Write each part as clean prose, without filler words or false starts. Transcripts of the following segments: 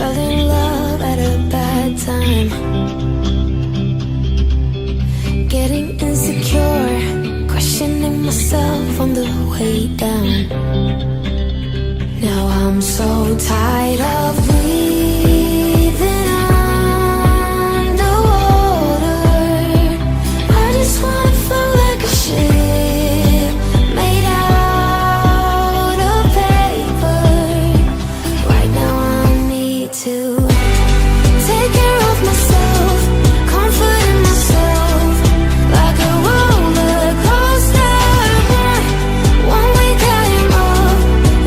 Fell in love at a bad time, getting insecure, questioning myself on the way down. Now I'm so tired of breathing underwater. I just wanna float like a ship made out of paper. Right now I need to take care of myself, comforting myself like a roller coaster. One week I am up,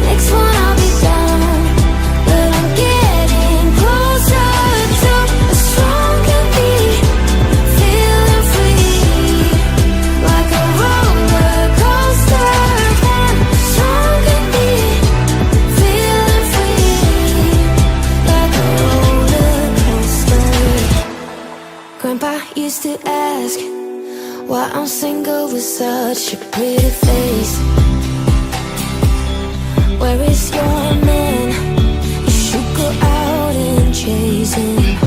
next one I'll be down, but I'm getting closer to a stronger beat, feeling free like a roller coaster. Stronger beat, feeling free like a roller coaster. Grandpa used to ask why I'm single with such a pretty face. Where is your man? You should go out and chase him.